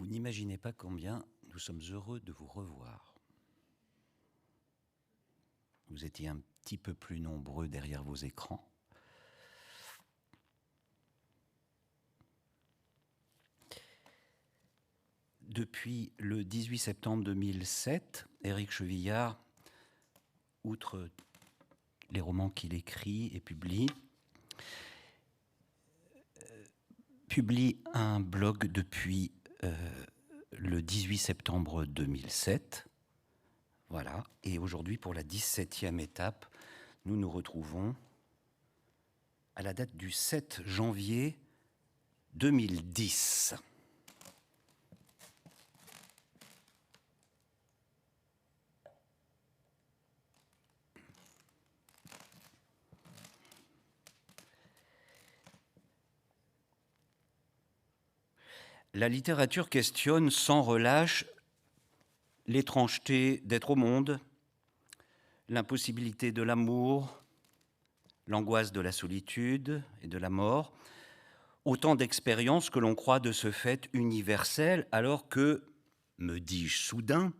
Vous n'imaginez pas combien nous sommes heureux de vous revoir. Vous étiez un petit peu plus nombreux derrière vos écrans. Depuis le 18 septembre 2007, Éric Chevillard, outre les romans qu'il écrit et publie un blog depuis le 18 septembre 2007. Voilà. Et aujourd'hui, pour la 17e étape, nous nous retrouvons à la date du 7 janvier 2010. La littérature questionne sans relâche l'étrangeté d'être au monde, l'impossibilité de l'amour, l'angoisse de la solitude et de la mort, autant d'expériences que l'on croit de ce fait universelles, alors que, me dis-je soudain,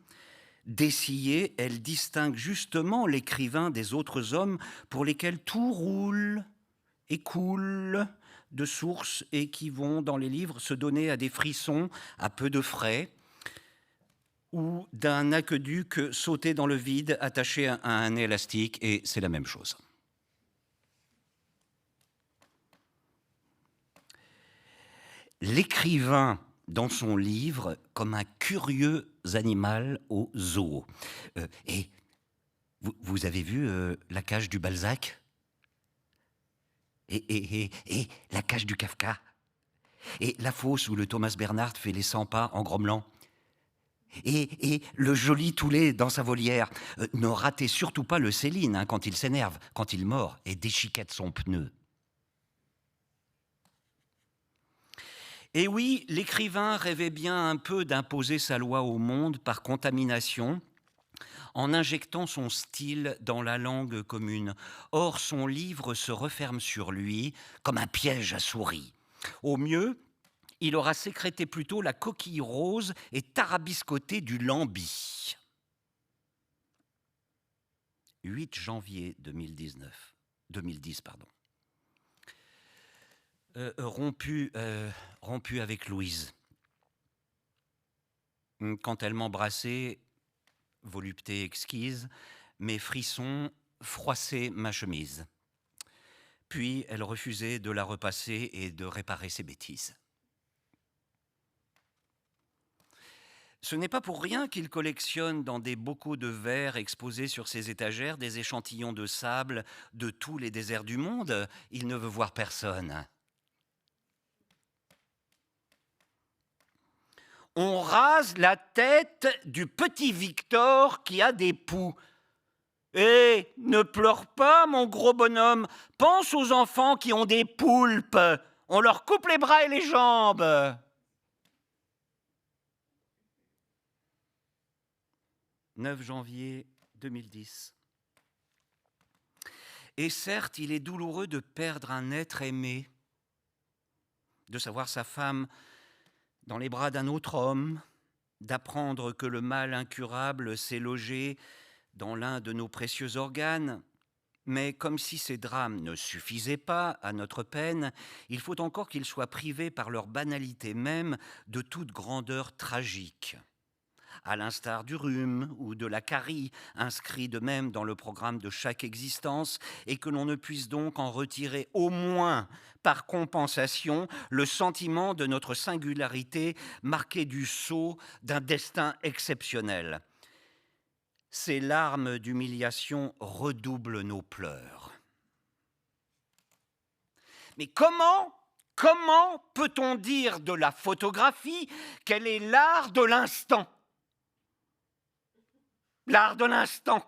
d'Essillé, elle distingue justement l'écrivain des autres hommes pour lesquels tout roule et coule de sources et qui vont, dans les livres, se donner à des frissons à peu de frais, ou d'un aqueduc sauté dans le vide, attaché à un élastique, et c'est la même chose. L'écrivain, dans son livre, comme un curieux animal au zoo. Et vous avez vu La cage du Balzac et La cage du Kafka, et La fosse où le Thomas Bernhard fait les 100 pas en grommelant, et le joli Toulet dans sa volière. Ne ratez surtout pas le Céline quand il s'énerve, quand il mord et déchiquette son pneu. Et oui, l'écrivain rêvait bien un peu d'imposer sa loi au monde par contamination, en injectant son style dans la langue commune. Or, son livre se referme sur lui comme un piège à souris. Au mieux, il aura sécrété plutôt la coquille rose et tarabiscoté du lambi. 8 janvier 2010. Rompu avec Louise. Quand elle m'embrassait, volupté exquise, mes frissons froissaient ma chemise. Puis elle refusait de la repasser et de réparer ses bêtises. Ce n'est pas pour rien qu'il collectionne dans des bocaux de verre exposés sur ses étagères des échantillons de sable de tous les déserts du monde. Il ne veut voir personne. On rase la tête du petit Victor qui a des poux. Eh, ne pleure pas, mon gros bonhomme. Pense aux enfants qui ont des poulpes. On leur coupe les bras et les jambes. 9 janvier 2010. Et certes, il est douloureux de perdre un être aimé, de savoir sa femme dans les bras d'un autre homme, d'apprendre que le mal incurable s'est logé dans l'un de nos précieux organes. Mais comme si ces drames ne suffisaient pas à notre peine, il faut encore qu'ils soient privés par leur banalité même de toute grandeur tragique. À l'instar du rhume ou de la carie, inscrits de même dans le programme de chaque existence, et que l'on ne puisse donc en retirer au moins par compensation le sentiment de notre singularité marquée du sceau d'un destin exceptionnel. Ces larmes d'humiliation redoublent nos pleurs. Mais comment peut-on dire de la photographie qu'elle est l'art de l'instant ? L'art de l'instant.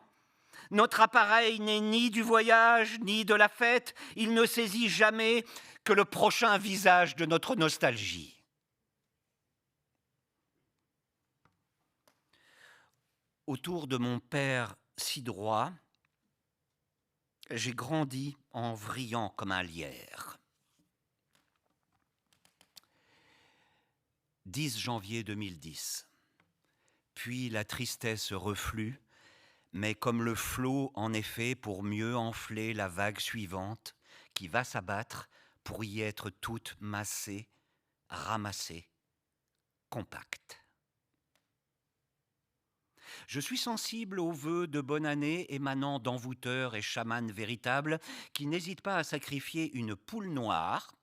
Notre appareil n'est ni du voyage, ni de la fête. Il ne saisit jamais que le prochain visage de notre nostalgie. Autour de mon père si droit, j'ai grandi en vrillant comme un lierre. 10 janvier 2010. Puis la tristesse reflue, mais comme le flot en effet pour mieux enfler la vague suivante qui va s'abattre pour y être toute massée, ramassée, compacte. Je suis sensible aux vœux de bonne année émanant d'envoûteurs et chamans véritables qui n'hésitent pas à sacrifier une poule noire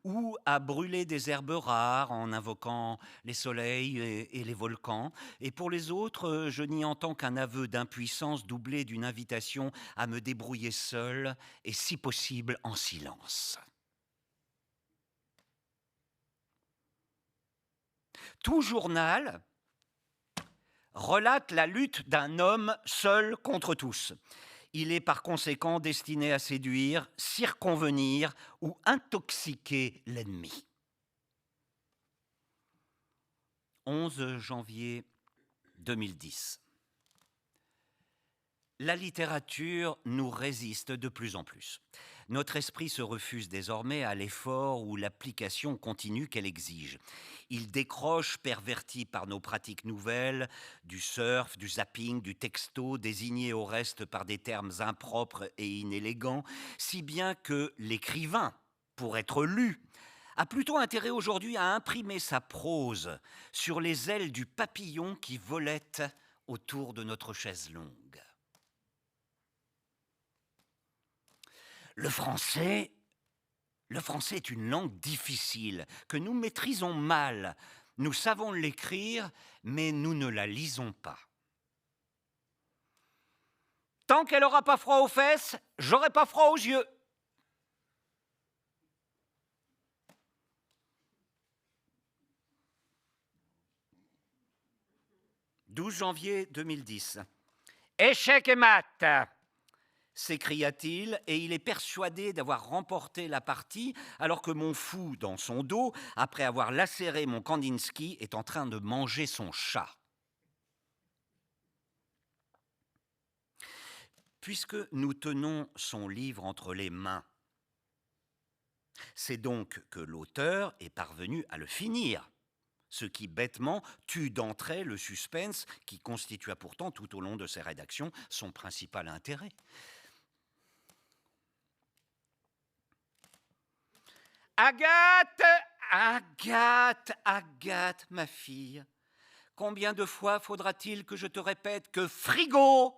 ou à brûler des herbes rares en invoquant les soleils et les volcans. Et pour les autres, je n'y entends qu'un aveu d'impuissance doublé d'une invitation à me débrouiller seul et si possible en silence. Tout journal relate la lutte d'un homme seul contre tous. Il est par conséquent destiné à séduire, circonvenir ou intoxiquer l'ennemi. 11 janvier 2010. La littérature nous résiste de plus en plus. Notre esprit se refuse désormais à l'effort ou l'application continue qu'elle exige. Il décroche, perverti par nos pratiques nouvelles, du surf, du zapping, du texto, désigné au reste par des termes impropres et inélégants, si bien que l'écrivain, pour être lu, a plutôt intérêt aujourd'hui à imprimer sa prose sur les ailes du papillon qui volette autour de notre chaise longue. Le français est une langue difficile, que nous maîtrisons mal. Nous savons l'écrire, mais nous ne la lisons pas. Tant qu'elle n'aura pas froid aux fesses, j'aurai pas froid aux yeux. « 12 janvier 2010. Échec et maths !» s'écria-t-il, et il est persuadé d'avoir remporté la partie, alors que mon fou, dans son dos, après avoir lacéré mon Kandinsky, est en train de manger son chat. Puisque nous tenons son livre entre les mains, c'est donc que l'auteur est parvenu à le finir, ce qui bêtement tue d'entrée le suspense qui constitua pourtant tout au long de ses rédactions son principal intérêt. Agathe, Agathe, Agathe, ma fille, combien de fois faudra-t-il que je te répète que frigo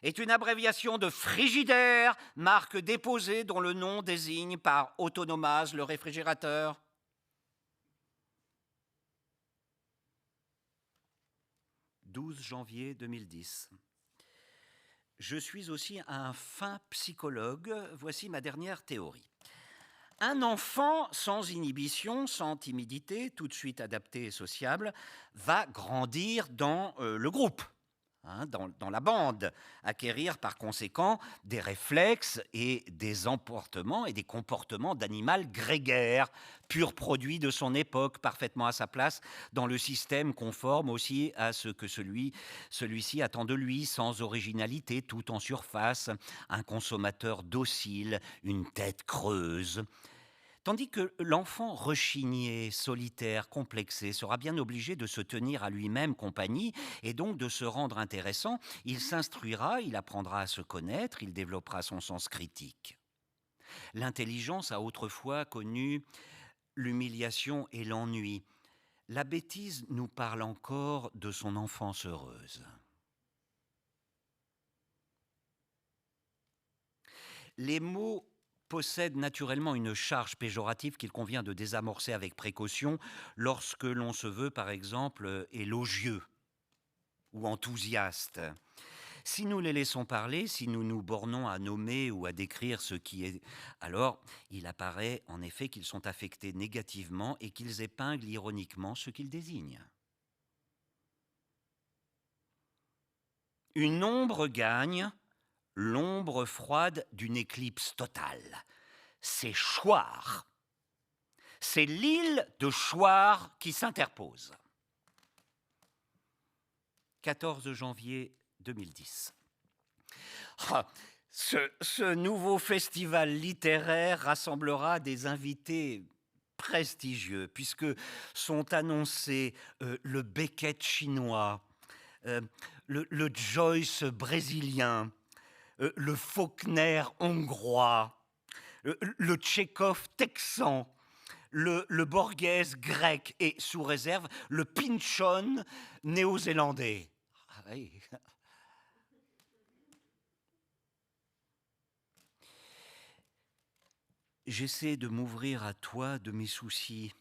est une abréviation de frigidaire, marque déposée dont le nom désigne par autonomase le réfrigérateur? « 12 janvier 2010. Je suis aussi un fin psychologue. Voici ma dernière théorie. Un enfant sans inhibition, sans timidité, tout de suite adapté et sociable, va grandir dans le groupe, dans la bande, acquérir par conséquent des réflexes et des emportements et des comportements d'animal grégaire, pur produit de son époque, parfaitement à sa place dans le système, conforme aussi à ce que celui-ci attend de lui, sans originalité, tout en surface, un consommateur docile, une tête creuse. Tandis que l'enfant rechigné, solitaire, complexé sera bien obligé de se tenir à lui-même compagnie et donc de se rendre intéressant. Il s'instruira, il apprendra à se connaître, il développera son sens critique. L'intelligence a autrefois connu l'humiliation et l'ennui. La bêtise nous parle encore de son enfance heureuse. Les mots possède naturellement une charge péjorative qu'il convient de désamorcer avec précaution lorsque l'on se veut, par exemple, élogieux ou enthousiaste. Si nous les laissons parler, si nous nous bornons à nommer ou à décrire ce qui est, alors il apparaît en effet qu'ils sont affectés négativement et qu'ils épinglent ironiquement ce qu'ils désignent. Une ombre gagne, l'ombre froide d'une éclipse totale. C'est Choir. C'est l'île de Choir qui s'interpose. 14 janvier 2010. Ce nouveau festival littéraire rassemblera des invités prestigieux, puisque sont annoncés le Beckett chinois, le Joyce brésilien, le Faulkner hongrois, le Tchekhov texan, le Borghese grec et, sous réserve, le Pynchon néo-zélandais. Ah oui. J'essaie de m'ouvrir à toi de mes soucis,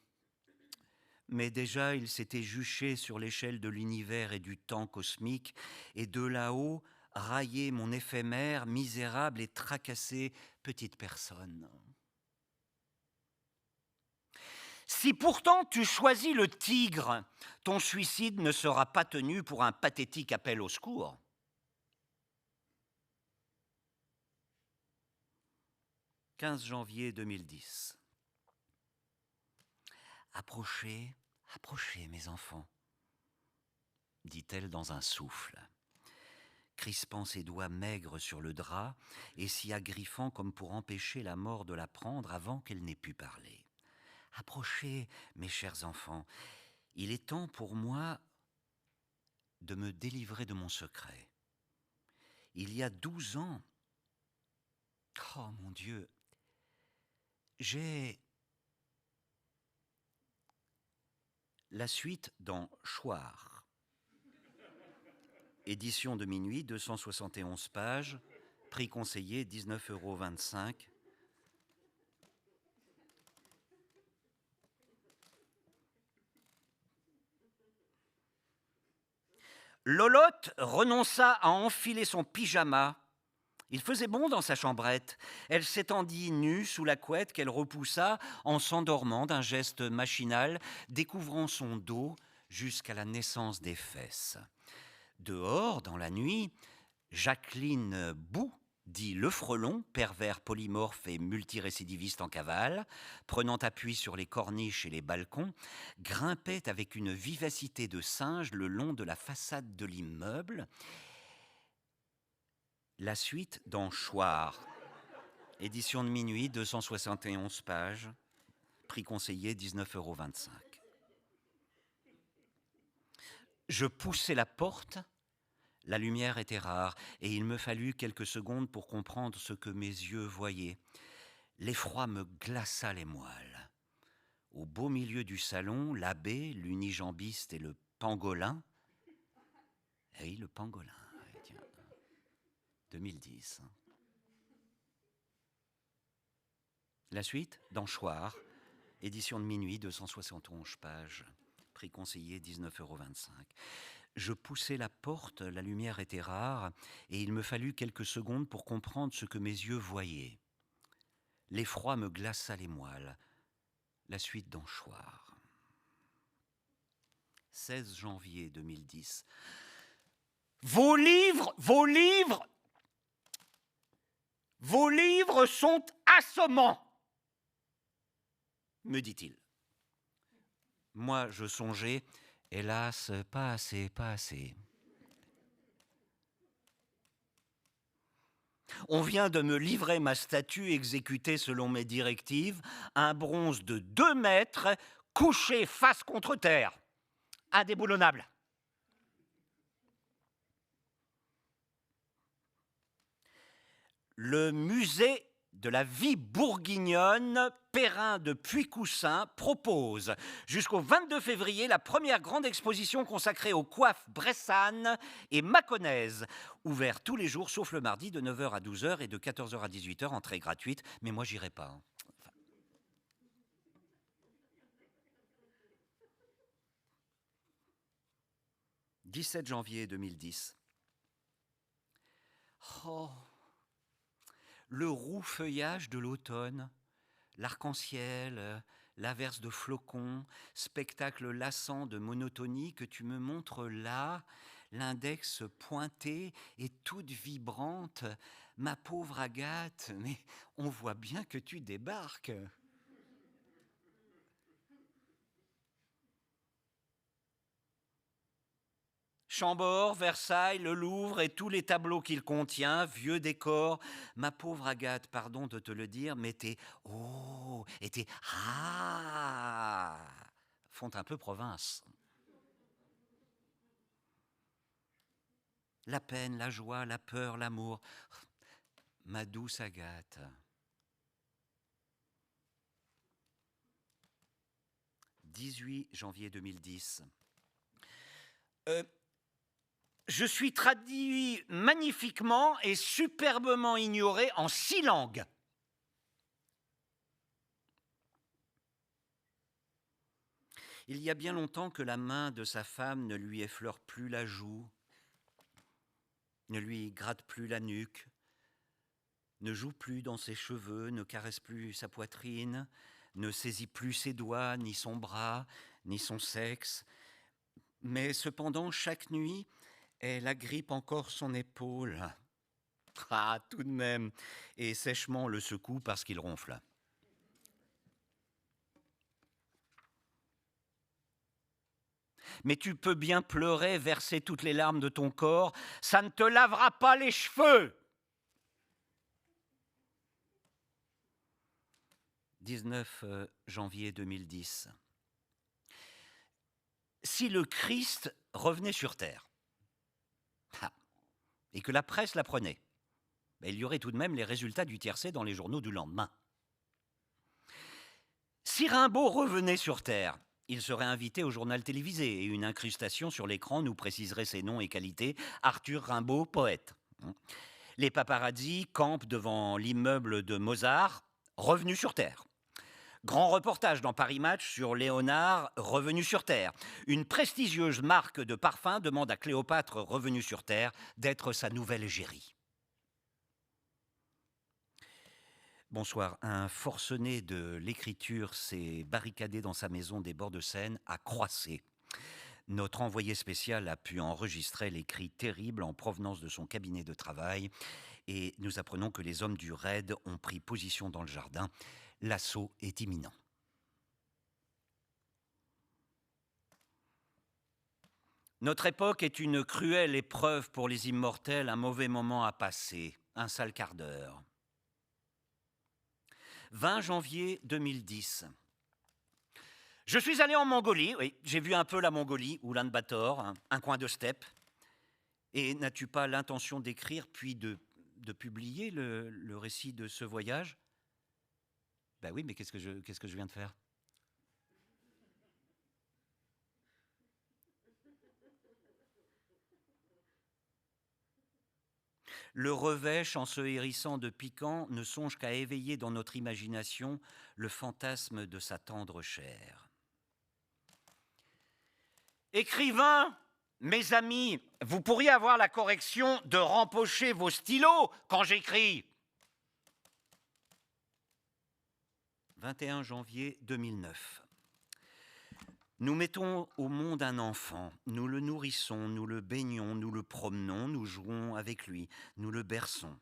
mais déjà il s'était juché sur l'échelle de l'univers et du temps cosmique, et de là-haut raillé mon éphémère, misérable et tracassée petite personne. Si pourtant tu choisis le tigre, ton suicide ne sera pas tenu pour un pathétique appel au secours. « 15 janvier 2010. Approchez, approchez, mes enfants, dit-elle dans un souffle, crispant ses doigts maigres sur le drap et s'y agriffant comme pour empêcher la mort de la prendre avant qu'elle n'ait pu parler. Approchez, mes chers enfants, il est temps pour moi de me délivrer de mon secret. Il y a 12 ans, oh mon Dieu, j'ai la suite dans Choir. Édition de minuit, 271 pages, prix conseillé 19,25 €. Lolotte renonça à enfiler son pyjama. Il faisait bon dans sa chambrette. Elle s'étendit nue sous la couette qu'elle repoussa en s'endormant d'un geste machinal, découvrant son dos jusqu'à la naissance des fesses. Dehors, dans la nuit, Jacqueline Bou, dit Le Frelon, pervers polymorphe et multirécidiviste en cavale, prenant appui sur les corniches et les balcons, grimpait avec une vivacité de singe le long de la façade de l'immeuble. La suite dans Choir, édition de minuit, 271 pages, prix conseillé 19,25 €. Je poussai la porte. La lumière était rare, et il me fallut quelques secondes pour comprendre ce que mes yeux voyaient. L'effroi me glaça les moelles. Au beau milieu du salon, l'abbé, l'unijambiste et le pangolin. Oui, le pangolin, tiens, 2010. La suite, dans Choir, édition de minuit, 271 pages, prix conseillé 19,25 €. Je poussai la porte, la lumière était rare, et il me fallut quelques secondes pour comprendre ce que mes yeux voyaient. L'effroi me glaça les moelles. La suite dans Choir. 16 janvier 2010. Vos livres sont assommants, me dit-il. Moi, je songeais, hélas, pas assez, pas assez. On vient de me livrer ma statue exécutée selon mes directives, un bronze de 2 mètres, couché face contre terre, indéboulonnable. Le musée de la vie bourguignonne, Perrin de Puycoussin, propose jusqu'au 22 février la première grande exposition consacrée aux coiffes bressanes et mâconnaises, ouvert tous les jours sauf le mardi de 9 h à 12 h et de 14 h à 18 h, entrée gratuite, mais moi j'irai pas. Enfin. « 17 janvier 2010. Oh, le roux feuillage de l'automne, l'arc-en-ciel, l'averse de flocons, spectacle lassant de monotonie que tu me montres là, l'index pointé et toute vibrante. Ma pauvre Agathe, mais on voit bien que tu débarques. Chambord, Versailles, le Louvre et tous les tableaux qu'il contient, vieux décors. Ma pauvre Agathe, pardon de te le dire, mais tes oh et tes ah font un peu province. La peine, la joie, la peur, l'amour. Ma douce Agathe. 18 janvier 2010. Je suis traduit magnifiquement et superbement ignoré en 6 langues. Il y a bien longtemps que la main de sa femme ne lui effleure plus la joue, ne lui gratte plus la nuque, ne joue plus dans ses cheveux, ne caresse plus sa poitrine, ne saisit plus ses doigts, ni son bras, ni son sexe. Mais cependant, chaque nuit, elle agrippe encore son épaule. Ah, tout de même, et sèchement le secoue parce qu'il ronfle. Mais tu peux bien pleurer, verser toutes les larmes de ton corps, ça ne te lavera pas les cheveux. 19 janvier 2010. Si le Christ revenait sur terre, et que la presse l'apprenait, il y aurait tout de même les résultats du tiercé dans les journaux du lendemain. Si Rimbaud revenait sur terre, il serait invité au journal télévisé et une incrustation sur l'écran nous préciserait ses noms et qualités. Arthur Rimbaud, poète. Les paparazzis campent devant l'immeuble de Mozart, revenu sur terre. Grand reportage dans Paris Match sur Léonard, revenu sur terre. Une prestigieuse marque de parfum demande à Cléopâtre, revenu sur terre, d'être sa nouvelle égérie. Bonsoir. Un forcené de l'écriture s'est barricadé dans sa maison des bords de Seine à Croissé. Notre envoyé spécial a pu enregistrer les cris terribles en provenance de son cabinet de travail et nous apprenons que les hommes du raid ont pris position dans le jardin. L'assaut est imminent. Notre époque est une cruelle épreuve pour les immortels, un mauvais moment à passer, un sale quart d'heure. 20 janvier 2010. Je suis allé en Mongolie, oui, j'ai vu un peu la Mongolie, Oulan-Bator, un coin de steppe. Et n'as-tu pas l'intention d'écrire puis de publier le récit de ce voyage? Ben oui, mais qu'est-ce que je viens de faire? Le revêche, en se hérissant de piquant, ne songe qu'à éveiller dans notre imagination le fantasme de sa tendre chair. Écrivain, mes amis, vous pourriez avoir la correction de rempocher vos stylos quand j'écris. 21 janvier 2009. Nous mettons au monde un enfant, nous le nourrissons, nous le baignons, nous le promenons, nous jouons avec lui, nous le berçons.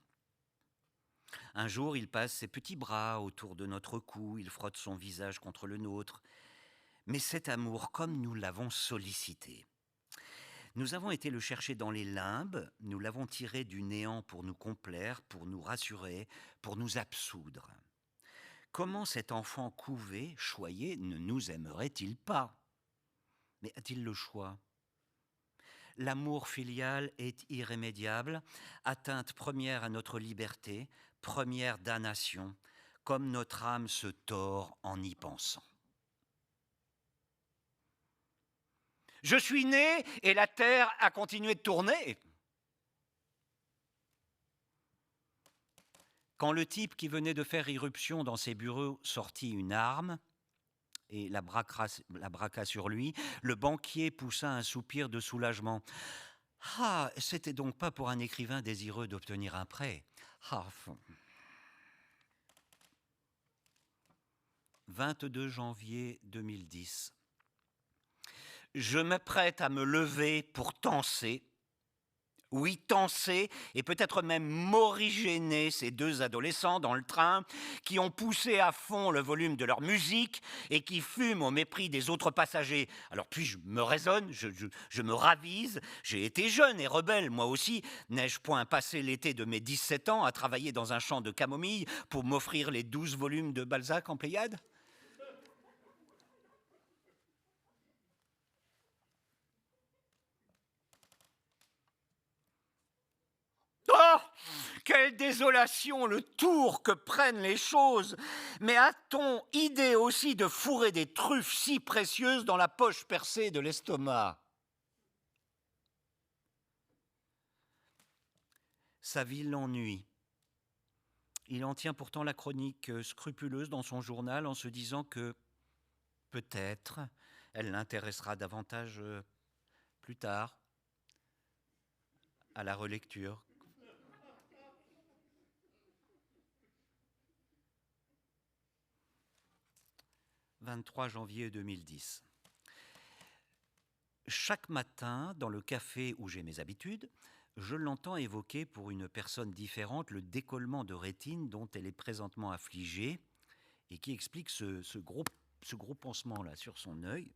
Un jour, il passe ses petits bras autour de notre cou, il frotte son visage contre le nôtre. Mais cet amour, comme nous l'avons sollicité, nous avons été le chercher dans les limbes, nous l'avons tiré du néant pour nous complaire, pour nous rassurer, pour nous absoudre. Comment cet enfant couvé, choyé, ne nous aimerait-il pas? Mais a-t-il le choix? L'amour filial est irrémédiable, atteinte première à notre liberté, première damnation, comme notre âme se tord en y pensant. Je suis né et la terre a continué de tourner. Quand le type qui venait de faire irruption dans ses bureaux sortit une arme et la braqua sur lui, le banquier poussa un soupir de soulagement. Ah, c'était donc pas pour un écrivain désireux d'obtenir un prêt. Ah. 22 janvier 2010. Je m'apprête à me lever pour danser. Oui, tenser et peut-être même morigéner ces deux adolescents dans le train qui ont poussé à fond le volume de leur musique et qui fument au mépris des autres passagers. Alors puis je me raisonne, je me ravise, j'ai été jeune et rebelle moi aussi. N'ai-je point passé l'été de mes 17 ans à travailler dans un champ de camomille pour m'offrir les 12 volumes de Balzac en Pléiade ? Oh, quelle désolation, le tour que prennent les choses. Mais a-t-on idée aussi de fourrer des truffes si précieuses dans la poche percée de l'estomac ? Sa vie l'ennuie. Il en tient pourtant la chronique scrupuleuse dans son journal en se disant que peut-être elle l'intéressera davantage plus tard, à la relecture. 23 janvier 2010. Chaque matin, dans le café où j'ai mes habitudes, je l'entends évoquer pour une personne différente le décollement de rétine dont elle est présentement affligée et qui explique ce gros pansement-là sur son œil.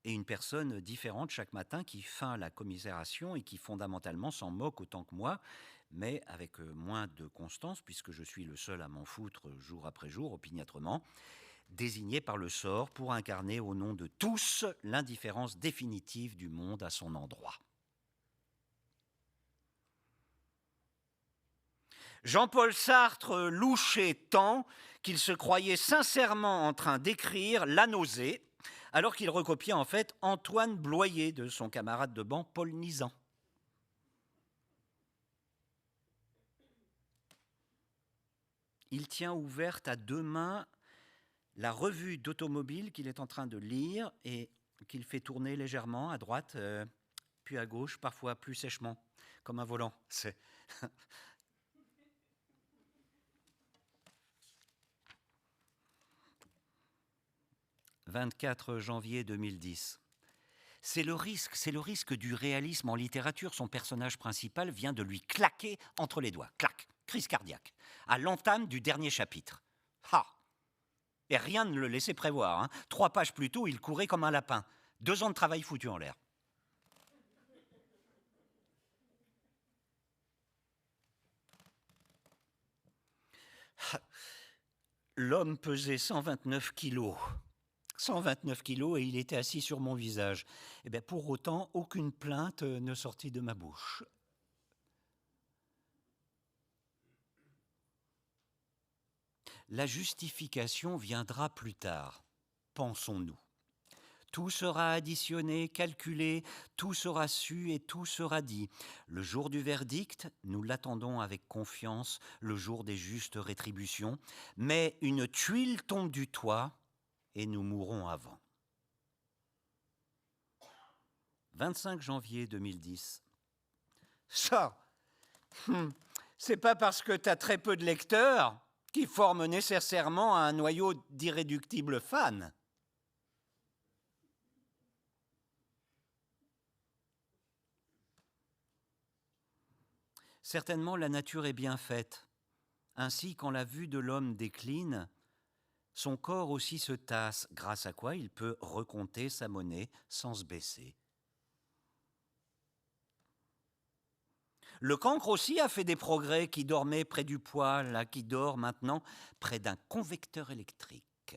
Et une personne différente chaque matin qui feint la commisération et qui fondamentalement s'en moque autant que moi, mais avec moins de constance puisque je suis le seul à m'en foutre jour après jour, opiniâtrement, désigné par le sort pour incarner au nom de tous l'indifférence définitive du monde à son endroit. Jean-Paul Sartre louchait tant qu'il se croyait sincèrement en train d'écrire La nausée, alors qu'il recopiait en fait Antoine Bloyer de son camarade de banc Paul Nizan. Il tient ouverte à deux mains la revue d'automobile qu'il est en train de lire et qu'il fait tourner légèrement à droite, puis à gauche, parfois plus sèchement, comme un volant. C'est... 24 janvier 2010. C'est le risque du réalisme en littérature. Son personnage principal vient de lui claquer entre les doigts. Clac, crise cardiaque, à l'entame du dernier chapitre. Ha! Et rien ne le laissait prévoir. Hein. 3 pages plus tôt, il courait comme un lapin. 2 ans de travail foutu en l'air. L'homme pesait 129 kilos. 129 kilos et il était assis sur mon visage. Et bien pour autant, aucune plainte ne sortit de ma bouche. La justification viendra plus tard, pensons-nous. Tout sera additionné, calculé, tout sera su et tout sera dit. Le jour du verdict, nous l'attendons avec confiance, le jour des justes rétributions, mais une tuile tombe du toit et nous mourrons avant. 25 janvier 2010. Ça, c'est pas parce que t'as très peu de lecteurs qui forment nécessairement un noyau d'irréductibles fans. Certainement la nature est bien faite. Ainsi, quand la vue de l'homme décline, son corps aussi se tasse, grâce à quoi il peut recompter sa monnaie sans se baisser. Le cancre aussi a fait des progrès, qui dormait près du poêle, là, qui dort maintenant près d'un convecteur électrique.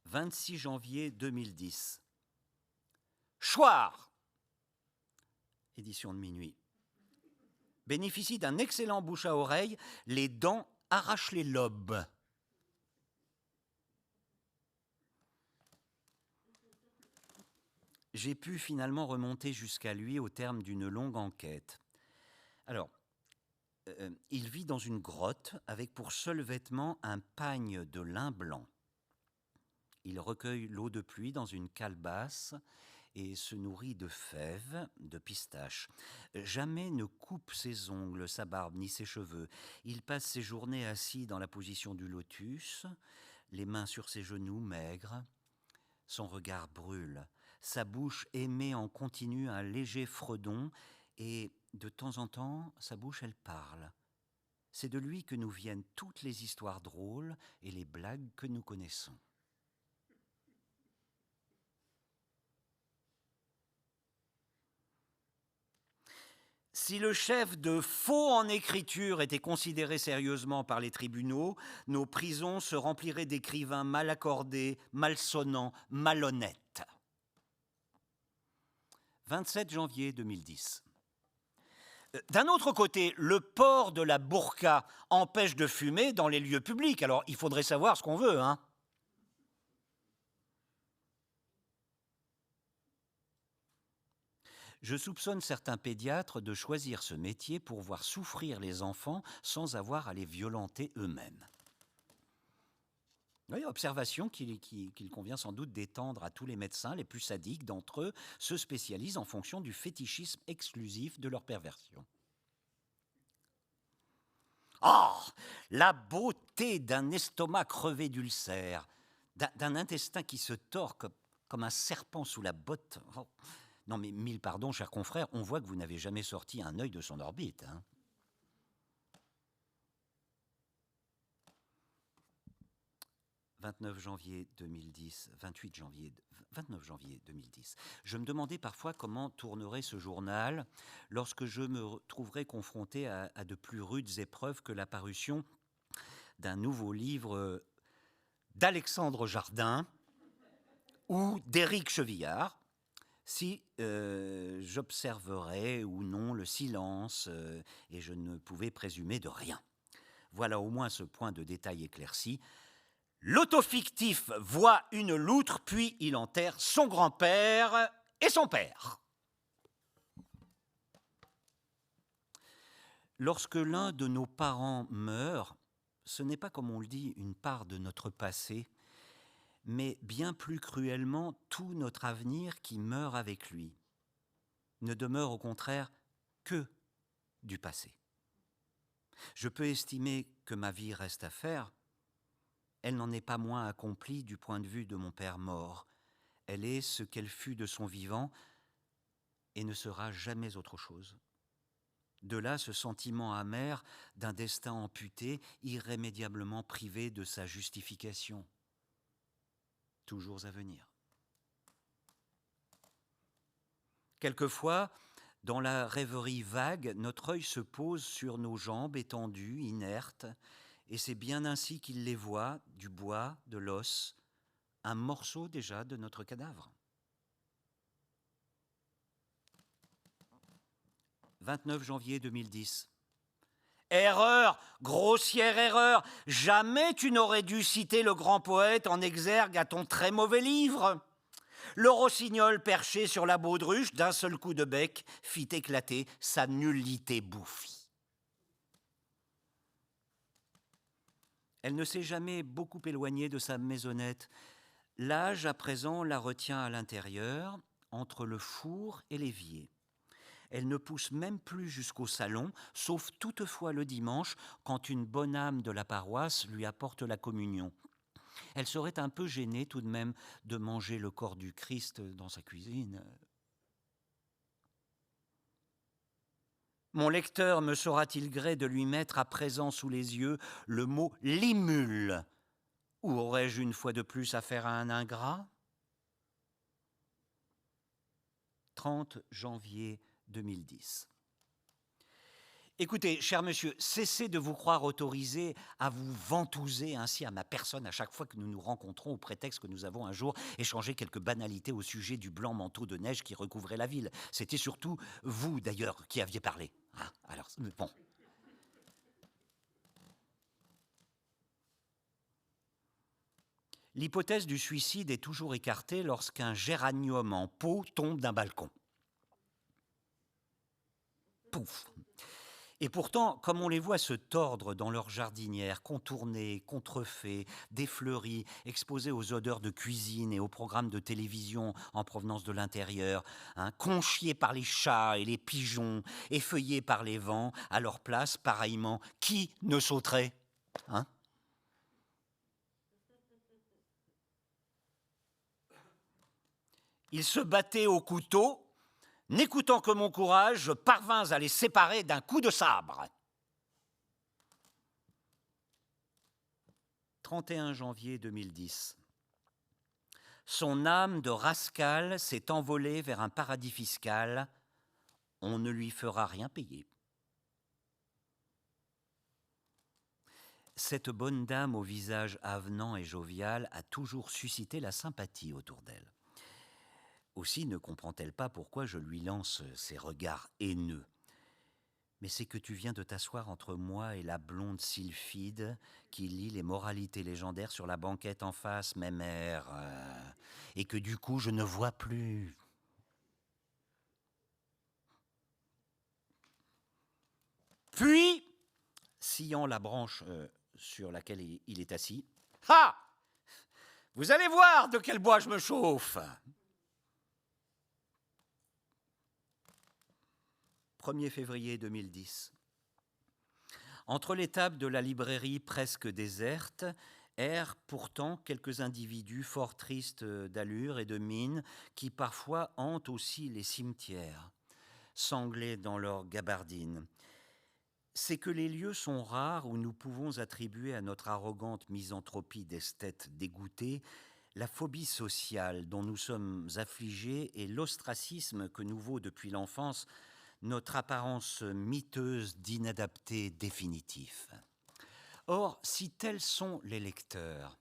26 janvier 2010. Choir, édition de minuit. Bénéficie d'un excellent bouche à oreille, les dents arrachent les lobes. J'ai pu finalement remonter jusqu'à lui au terme d'une longue enquête. Alors, il vit dans une grotte avec pour seul vêtement un pagne de lin blanc. Il recueille l'eau de pluie dans une calebasse et se nourrit de fèves, de pistaches. Jamais ne coupe ses ongles, sa barbe ni ses cheveux. Il passe ses journées assis dans la position du lotus, les mains sur ses genoux maigres. Son regard brûle. Sa bouche émet en continu un léger fredon et, de temps en temps, sa bouche, elle parle. C'est de lui que nous viennent toutes les histoires drôles et les blagues que nous connaissons. Si le chef de faux en écriture était considéré sérieusement par les tribunaux, nos prisons se rempliraient d'écrivains mal accordés, malsonnants, malhonnêtes. 27 janvier 2010. D'un autre côté, le port de la burqa empêche de fumer dans les lieux publics. Alors, il faudrait savoir ce qu'on veut, hein. Je soupçonne certains pédiatres de choisir ce métier pour voir souffrir les enfants sans avoir à les violenter eux-mêmes. Oui, observation qu'il convient sans doute d'étendre à tous les médecins les plus sadiques d'entre eux se spécialisent en fonction du fétichisme exclusif de leur perversion. Oh, la beauté d'un estomac crevé d'ulcères, d'un intestin qui se tord comme un serpent sous la botte. Oh. Non mais 1000 pardons, cher confrère, on voit que vous n'avez jamais sorti un œil de son orbite. Hein. « 29 janvier 2010, 28 janvier, 29 janvier 2010. Je me demandais parfois comment tournerait ce journal lorsque je me trouverais confronté à de plus rudes épreuves que la parution d'un nouveau livre d'Alexandre Jardin ou d'Éric Chevillard, si j'observerais ou non le silence et je ne pouvais présumer de rien. Voilà au moins ce point de détail éclairci. L'autofictif voit une loutre, puis il enterre son grand-père et son père. Lorsque l'un de nos parents meurt, ce n'est pas, comme on le dit, une part de notre passé, mais bien plus cruellement tout notre avenir qui meurt avec lui, ne demeure au contraire que du passé. Je peux estimer que ma vie reste à faire, elle n'en est pas moins accomplie du point de vue de mon père mort. Elle est ce qu'elle fut de son vivant et ne sera jamais autre chose. De là ce sentiment amer d'un destin amputé, irrémédiablement privé de sa justification. Toujours à venir. Quelquefois, dans la rêverie vague, notre œil se pose sur nos jambes étendues, inertes, et c'est bien ainsi qu'il les voit, du bois, de l'os, un morceau déjà de notre cadavre. 29 janvier 2010. Erreur, grossière erreur, jamais tu n'aurais dû citer le grand poète en exergue à ton très mauvais livre. Le rossignol perché sur la baudruche d'un seul coup de bec fit éclater sa nullité bouffie. Elle ne s'est jamais beaucoup éloignée de sa maisonnette. L'âge, à présent, la retient à l'intérieur, entre le four et l'évier. Elle ne pousse même plus jusqu'au salon, sauf toutefois le dimanche, quand une bonne âme de la paroisse lui apporte la communion. Elle serait un peu gênée tout de même de manger le corps du Christ dans sa cuisine. Mon lecteur me saura-t-il gré de lui mettre à présent sous les yeux le mot « limule » ou aurais-je une fois de plus affaire à un ingrat ? 30 janvier 2010. Écoutez, cher monsieur, cessez de vous croire autorisé à vous ventouser ainsi à ma personne à chaque fois que nous nous rencontrons au prétexte que nous avons un jour échangé quelques banalités au sujet du blanc manteau de neige qui recouvrait la ville. C'était surtout vous, d'ailleurs, qui aviez parlé. Ah, alors, bon. L'hypothèse du suicide est toujours écartée lorsqu'un géranium en pot tombe d'un balcon. Pouf! Et pourtant, comme on les voit se tordre dans leur jardinière, contournés, contrefaits, défleuris, exposés aux odeurs de cuisine et aux programmes de télévision en provenance de l'intérieur, conchiés par les chats et les pigeons, effeuillés par les vents, à leur place, pareillement, qui ne sauterait Ils se battaient au couteau. N'écoutant que mon courage, je parvins à les séparer d'un coup de sabre. 31 janvier 2010. Son âme de rascal s'est envolée vers un paradis fiscal. On ne lui fera rien payer. Cette bonne dame au visage avenant et jovial a toujours suscité la sympathie autour d'elle. Aussi ne comprend-elle pas pourquoi je lui lance ces regards haineux. Mais c'est que tu viens de t'asseoir entre moi et la blonde sylphide qui lit les moralités légendaires sur la banquette en face, mémère, et que du coup je ne vois plus. Puis, sciant la branche sur laquelle il est assis, « Ah ! Vous allez voir de quel bois je me chauffe !» 1er février 2010. Entre les tables de la librairie presque déserte, errent pourtant quelques individus fort tristes d'allure et de mine qui parfois hantent aussi les cimetières, sanglés dans leurs gabardines. C'est que les lieux sont rares où nous pouvons attribuer à notre arrogante misanthropie d'esthètes dégoûtés la phobie sociale dont nous sommes affligés et l'ostracisme que nous vaut depuis l'enfance notre apparence miteuse d'inadapté définitif. Or, si tels sont les lecteurs,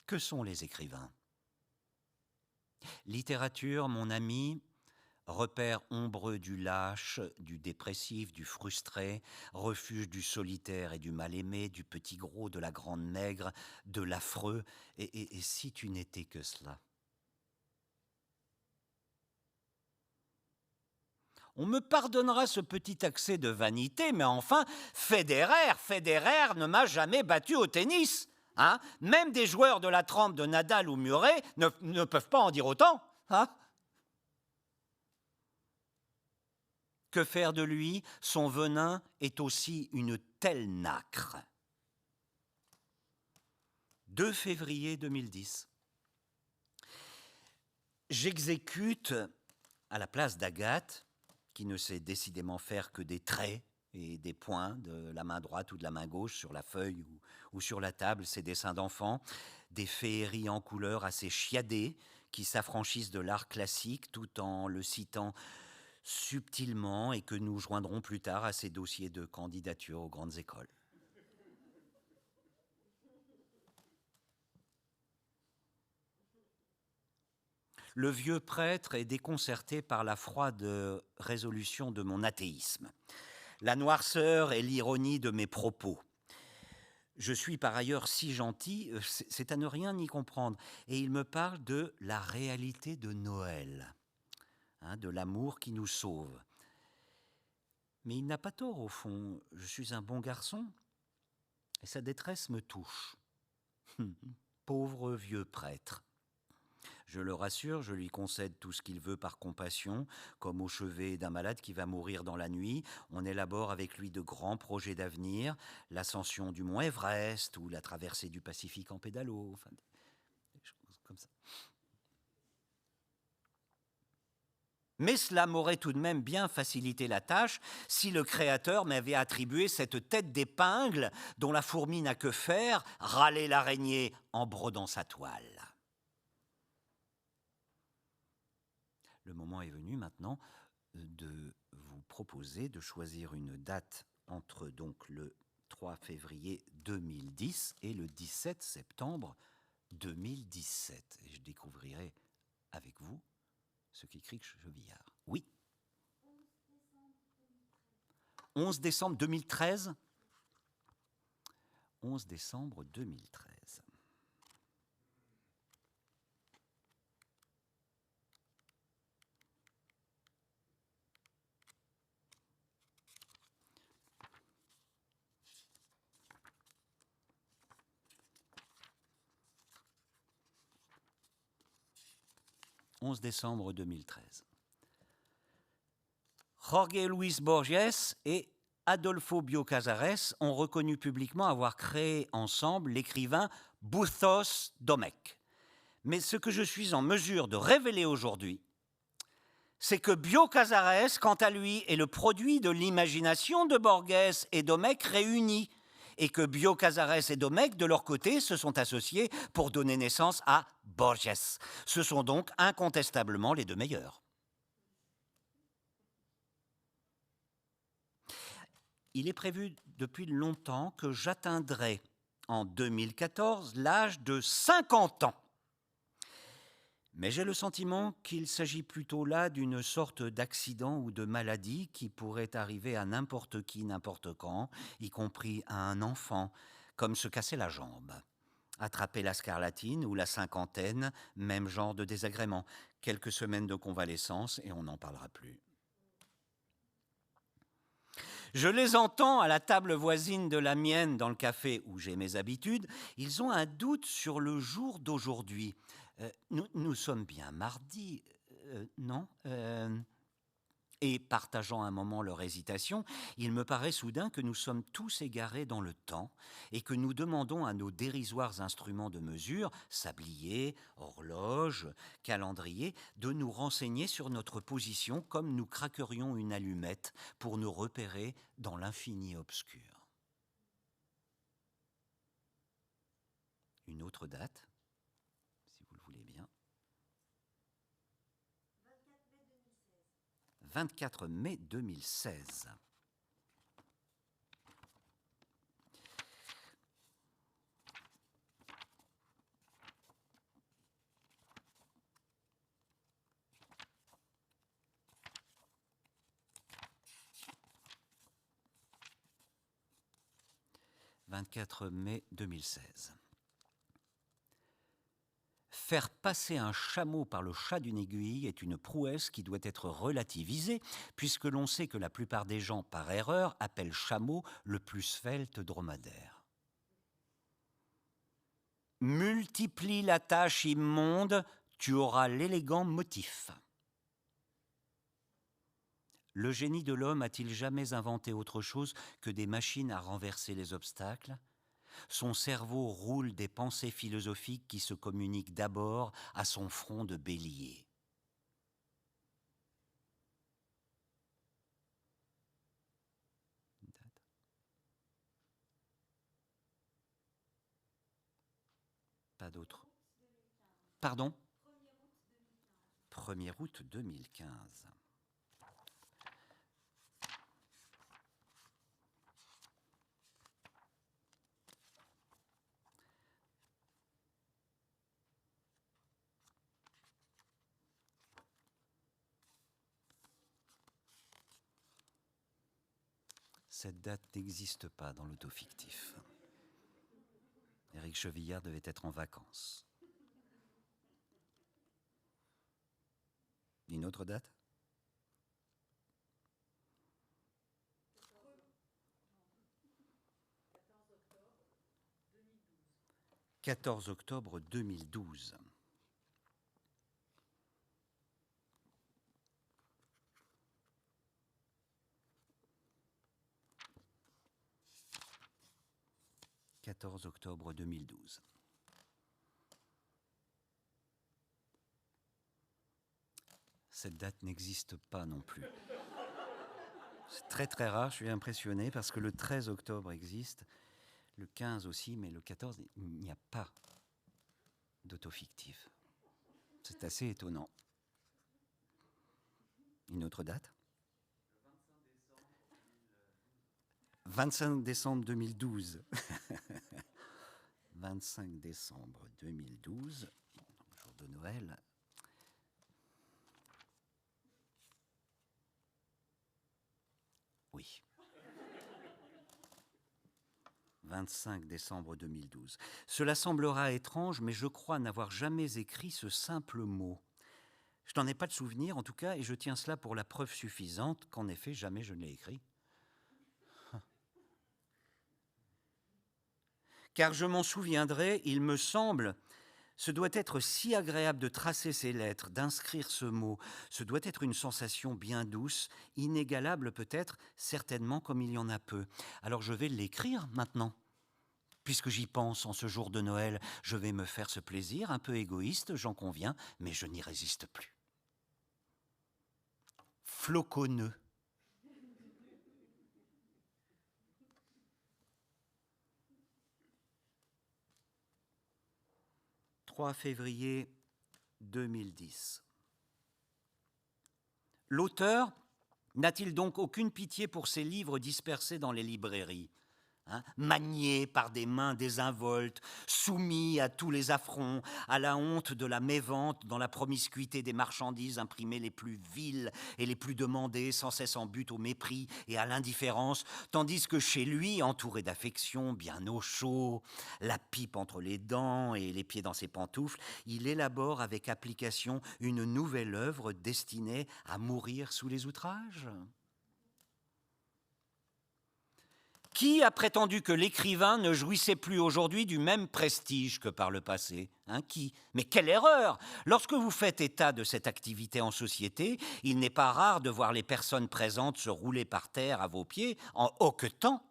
que sont les écrivains ? Littérature, mon ami, repère ombreux du lâche, du dépressif, du frustré, refuge du solitaire et du mal-aimé, du petit gros, de la grande maigre, de l'affreux, et si tu n'étais que cela ? On me pardonnera ce petit accès de vanité, mais enfin, Federer ne m'a jamais battu au tennis. Hein ? Même des joueurs de la trempe de Nadal ou Murray ne peuvent pas en dire autant. Hein ? Que faire de lui ? Son venin est aussi une telle nacre. 2 février 2010. J'exécute, à la place d'Agathe, qui ne sait décidément faire que des traits et des points de la main droite ou de la main gauche sur la feuille ou sur la table, ces dessins d'enfants, des féeries en couleurs assez chiadées qui s'affranchissent de l'art classique tout en le citant subtilement et que nous joindrons plus tard à ces dossiers de candidature aux grandes écoles. Le vieux prêtre est déconcerté par la froide résolution de mon athéisme, la noirceur et l'ironie de mes propos. Je suis par ailleurs si gentil, c'est à ne rien y comprendre. Et il me parle de la réalité de Noël, hein, de l'amour qui nous sauve. Mais il n'a pas tort au fond, je suis un bon garçon et sa détresse me touche. Pauvre vieux prêtre. Je le rassure, je lui concède tout ce qu'il veut par compassion, comme au chevet d'un malade qui va mourir dans la nuit. On élabore avec lui de grands projets d'avenir, l'ascension du mont Everest ou la traversée du Pacifique en pédalo, enfin, des choses comme ça. Mais cela m'aurait tout de même bien facilité la tâche si le Créateur m'avait attribué cette tête d'épingle dont la fourmi n'a que faire, râler l'araignée en brodant sa toile. Le moment est venu maintenant de vous proposer de choisir une date entre donc le 3 février 2010 et le 17 septembre 2017. Et je découvrirai avec vous ce qu'écrit Chevillard. Oui. 11 décembre 2013. 11 décembre 2013. « 11 décembre 2013. Jorge Luis Borges et Adolfo Bioy Casares ont reconnu publiquement avoir créé ensemble l'écrivain Bustos Domecq. Mais ce que je suis en mesure de révéler aujourd'hui, c'est que Bio Casares, quant à lui, est le produit de l'imagination de Borges et Domecq réunis, et que Bio Casares et Domecq, de leur côté, se sont associés pour donner naissance à Borges. Ce sont donc incontestablement les deux meilleurs. Il est prévu depuis longtemps que j'atteindrai en 2014 l'âge de 50 ans. Mais j'ai le sentiment qu'il s'agit plutôt là d'une sorte d'accident ou de maladie qui pourrait arriver à n'importe qui, n'importe quand, y compris à un enfant, comme se casser la jambe. Attraper la scarlatine ou la cinquantaine, même genre de désagrément. Quelques semaines de convalescence et on n'en parlera plus. Je les entends à la table voisine de la mienne dans le café où j'ai mes habitudes. Ils ont un doute sur le jour d'aujourd'hui. Nous sommes bien mardi, non Et partageant un moment leur hésitation, il me paraît soudain que nous sommes tous égarés dans le temps et que nous demandons à nos dérisoires instruments de mesure, sabliers, horloges, calendriers, de nous renseigner sur notre position comme nous craquerions une allumette pour nous repérer dans l'infini obscur. Une autre date, si vous le voulez bien. 24 mai 2016. « 24 mai 2016. Faire passer un chameau par le chat d'une aiguille est une prouesse qui doit être relativisée, puisque l'on sait que la plupart des gens, par erreur, appellent chameau le plus svelte dromadaire. Multiplie la tâche immonde, tu auras l'élégant motif. Le génie de l'homme a-t-il jamais inventé autre chose que des machines à renverser les obstacles ? Son cerveau roule des pensées philosophiques qui se communiquent d'abord à son front de bélier. Pas d'autre. Pardon ? 1er août 2015. Cette date n'existe pas dans l'autofictif. Éric Chevillard devait être en vacances. Une autre date ? « 14 octobre 2012. « 14 octobre 2012. Cette date n'existe pas non plus. C'est très très rare, je suis impressionné parce que le 13 octobre existe, le 15 aussi, mais le 14, il n'y a pas d'autofictif. C'est assez étonnant. Une autre date ? 25 décembre 2012. 25 décembre 2012, jour de Noël. Oui. 25 décembre 2012. Cela semblera étrange, mais je crois n'avoir jamais écrit ce simple mot. Je n'en ai pas de souvenir, en tout cas, et je tiens cela pour la preuve suffisante qu'en effet, jamais je ne l'ai écrit. Car je m'en souviendrai, il me semble, ce doit être si agréable de tracer ces lettres, d'inscrire ce mot. Ce doit être une sensation bien douce, inégalable peut-être, certainement comme il y en a peu. Alors je vais l'écrire maintenant, Puisque j'y pense en ce jour de Noël, je vais me faire ce plaisir, un peu égoïste, j'en conviens, mais je n'y résiste plus. Floconneux. 3 février 2010. L'auteur n'a-t-il donc aucune pitié pour ces livres dispersés dans les librairies, maniés par des mains désinvoltes, soumis à tous les affronts, à la honte de la mévente dans la promiscuité des marchandises imprimées les plus viles et les plus demandées, sans cesse en but au mépris et à l'indifférence, tandis que chez lui, entouré d'affection, bien au chaud, la pipe entre les dents et les pieds dans ses pantoufles, il élabore avec application une nouvelle œuvre destinée à mourir sous les outrages ? Qui a prétendu que l'écrivain ne jouissait plus aujourd'hui du même prestige que par le passé ? Qui ? Mais quelle erreur ! Lorsque vous faites état de cette activité en société, il n'est pas rare de voir les personnes présentes se rouler par terre à vos pieds en hoquetant.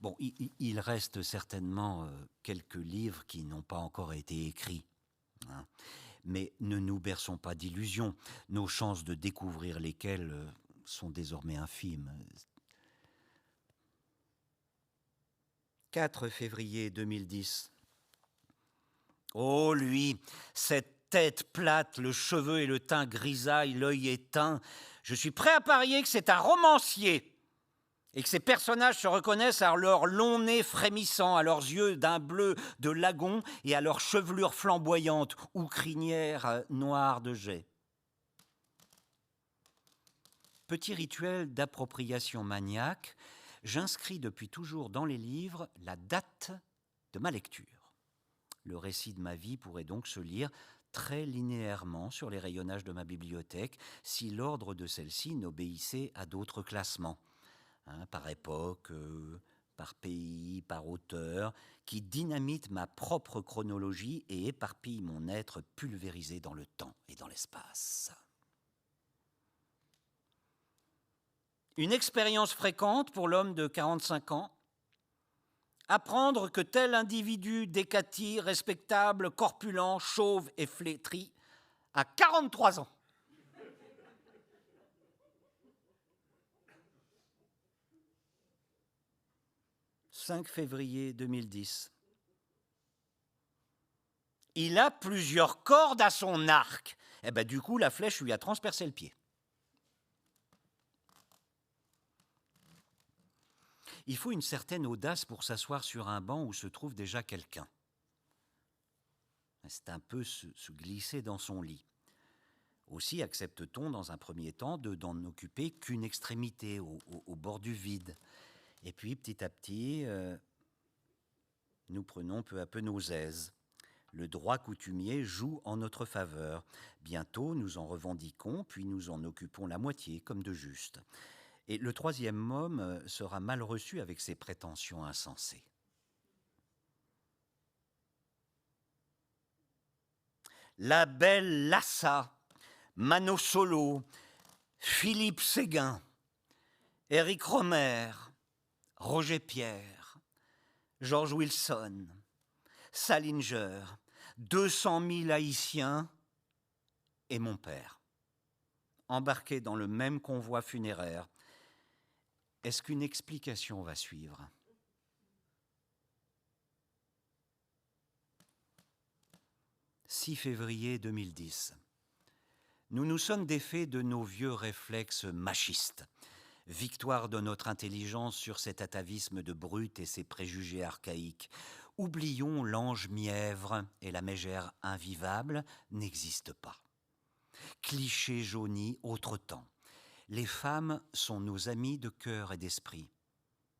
Bon, il reste certainement quelques livres qui n'ont pas encore été écrits. Mais ne nous berçons pas d'illusions. Nos chances de découvrir lesquels sont désormais infimes. 4 février 2010. Oh, lui, cette tête plate, le cheveu et le teint grisaille, l'œil éteint. Je suis prêt à parier que c'est un romancier et que ces personnages se reconnaissent à leur long nez frémissant, à leurs yeux d'un bleu de lagon et à leur chevelure flamboyante ou crinière noire de jais. Petit rituel d'appropriation maniaque, j'inscris depuis toujours dans les livres la date de ma lecture. Le récit de ma vie pourrait donc se lire très linéairement sur les rayonnages de ma bibliothèque si l'ordre de celle-ci n'obéissait à d'autres classements. Par époque, par pays, par auteur, qui dynamite ma propre chronologie et éparpille mon être pulvérisé dans le temps et dans l'espace. Une expérience fréquente pour l'homme de 45 ans, apprendre que tel individu décati, respectable, corpulent, chauve et flétri a 43 ans. « 5 février 2010. Il a plusieurs cordes à son arc. Du coup, la flèche lui a transpercé le pied. Il faut une certaine audace pour s'asseoir sur un banc où se trouve déjà quelqu'un. C'est un peu se glisser dans son lit. Aussi accepte-t-on dans un premier temps de n'en occuper qu'une extrémité, au bord du vide. Et puis, petit à petit, nous prenons peu à peu nos aises. Le droit coutumier joue en notre faveur. Bientôt, nous en revendiquons, puis nous en occupons la moitié, comme de juste. Et le troisième homme sera mal reçu avec ses prétentions insensées. La belle Lassa, Mano Solo, Philippe Séguin, Éric Romer, Roger Pierre, George Wilson, Salinger, 200 000 Haïtiens et mon père, embarqués dans le même convoi funéraire. Est-ce qu'une explication va suivre ? « 6 février 2010. Nous nous sommes défaits de nos vieux réflexes machistes. Victoire de notre intelligence sur cet atavisme de brute et ses préjugés archaïques. Oublions l'ange mièvre et la mégère invivable n'existe pas. Cliché jauni, autre temps. Les femmes sont nos amies de cœur et d'esprit,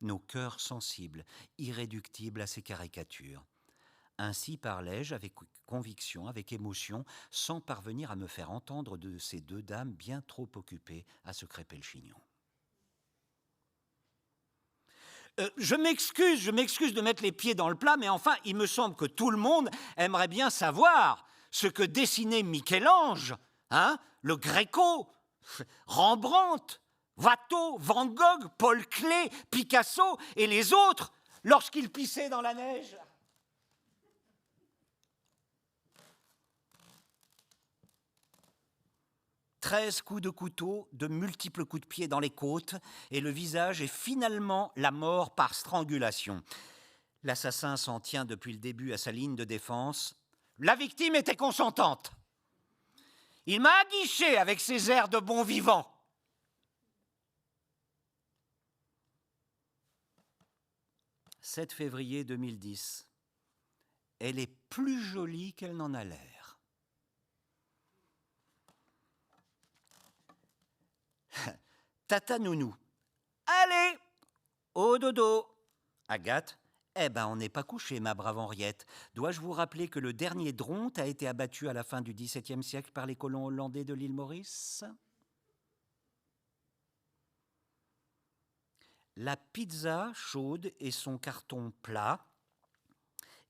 nos cœurs sensibles, irréductibles à ces caricatures. Ainsi parlais-je avec conviction, avec émotion, sans parvenir à me faire entendre de ces deux dames bien trop occupées à se crêper le chignon. Je m'excuse de mettre les pieds dans le plat, mais enfin, il me semble que tout le monde aimerait bien savoir ce que dessinait Michel-Ange, le Gréco, Rembrandt, Watteau, Van Gogh, Paul Klee, Picasso et les autres lorsqu'ils pissaient dans la neige. « 13 coups de couteau, de multiples coups de pied dans les côtes, et le visage est finalement la mort par strangulation. L'assassin s'en tient depuis le début à sa ligne de défense. La victime était consentante. Il m'a aguiché avec ses airs de bon vivant. » 7 février 2010. Elle est plus jolie qu'elle n'en a l'air. Tata Nounou. Allez, au dodo. Agathe. Eh ben, on n'est pas couché, ma brave Henriette. Dois-je vous rappeler que le dernier dronte a été abattu à la fin du XVIIe siècle par les colons hollandais de l'île Maurice? La pizza chaude et son carton plat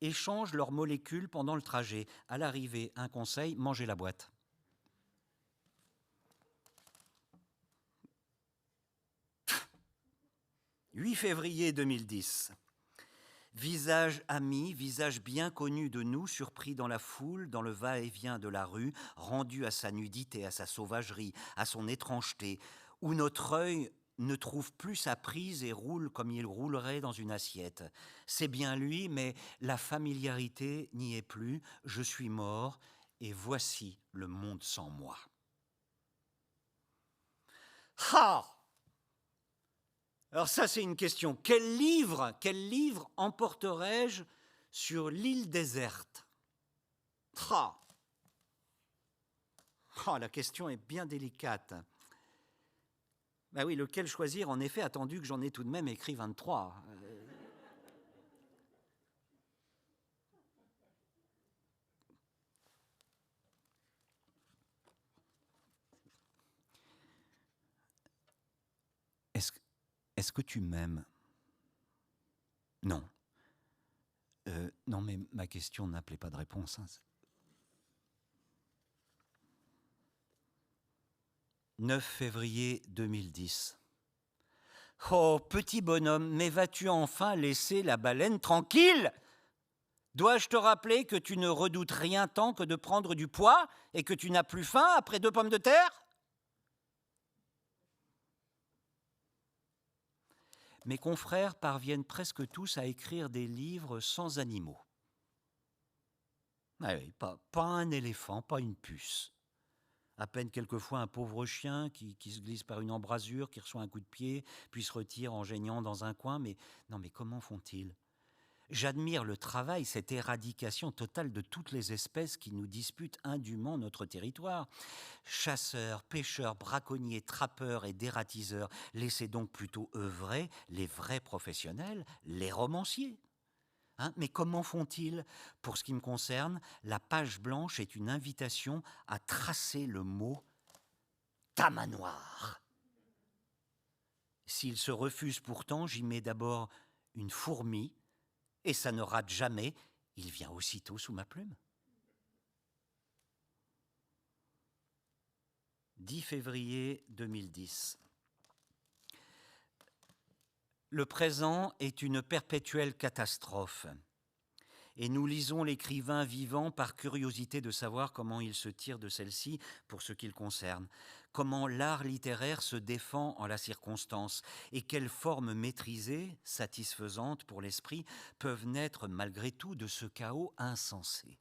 échangent leurs molécules pendant le trajet. À l'arrivée, un conseil, mangez la boîte. « 8 février 2010. Visage ami, visage bien connu de nous, surpris dans la foule, dans le va-et-vient de la rue, rendu à sa nudité, à sa sauvagerie, à son étrangeté, où notre œil ne trouve plus sa prise et roule comme il roulerait dans une assiette. C'est bien lui, mais la familiarité n'y est plus, je suis mort, et voici le monde sans moi. » Ah! Alors ça, c'est une question. Quel livre emporterais-je sur l'île déserte? Ah! Oh, la question est bien délicate. Ben oui, lequel choisir, en effet, attendu que j'en ai tout de même écrit 23. Est-ce que tu m'aimes? Non. Non, mais ma question n'appelait pas de réponse. 9 février 2010. Oh, petit bonhomme, mais vas-tu enfin laisser la baleine tranquille? Dois-je te rappeler que tu ne redoutes rien tant que de prendre du poids et que tu n'as plus faim après 2 pommes de terre? Mes confrères parviennent presque tous à écrire des livres sans animaux. Ah oui, pas un éléphant, pas une puce. À peine quelquefois un pauvre chien qui se glisse par une embrasure, qui reçoit un coup de pied, puis se retire en geignant dans un coin. Mais non, mais comment font-ils? J'admire le travail, cette éradication totale de toutes les espèces qui nous disputent indûment notre territoire. Chasseurs, pêcheurs, braconniers, trappeurs et dératiseurs, laissez donc plutôt œuvrer les vrais professionnels, les romanciers. Mais comment font-ils? Pour ce qui me concerne, la page blanche est une invitation à tracer le mot tamanoir. S'ils se refusent pourtant, j'y mets d'abord une fourmi, et ça ne rate jamais, il vient aussitôt sous ma plume. 10 février 2010. Le présent est une perpétuelle catastrophe. Et nous lisons l'écrivain vivant par curiosité de savoir comment il se tire de celle-ci pour ce qui le concerne, comment l'art littéraire se défend en la circonstance et quelles formes maîtrisées, satisfaisantes pour l'esprit, peuvent naître malgré tout de ce chaos insensé.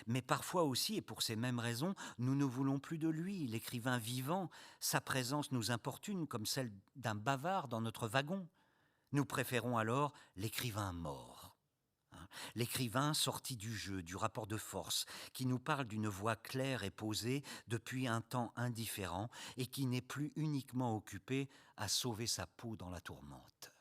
Mais parfois aussi, et pour ces mêmes raisons, nous ne voulons plus de lui, l'écrivain vivant. Sa présence nous importune comme celle d'un bavard dans notre wagon. Nous préférons alors l'écrivain mort. L'écrivain sorti du jeu, du rapport de force, qui nous parle d'une voix claire et posée depuis un temps indifférent et qui n'est plus uniquement occupé à sauver sa peau dans la tourmente.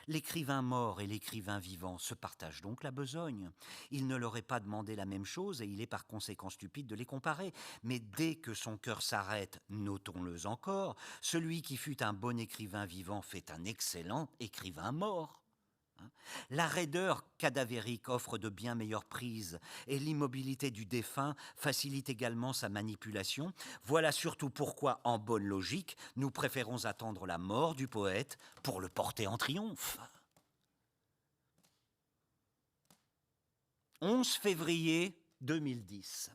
L'écrivain mort et l'écrivain vivant se partagent donc la besogne. Il ne leur est pas demandé la même chose et il est par conséquent stupide de les comparer. Mais dès que son cœur s'arrête, notons-le encore, celui qui fut un bon écrivain vivant fait un excellent écrivain mort. La raideur cadavérique offre de bien meilleures prises et l'immobilité du défunt facilite également sa manipulation. Voilà surtout pourquoi, en bonne logique, nous préférons attendre la mort du poète pour le porter en triomphe. 11 février 2010.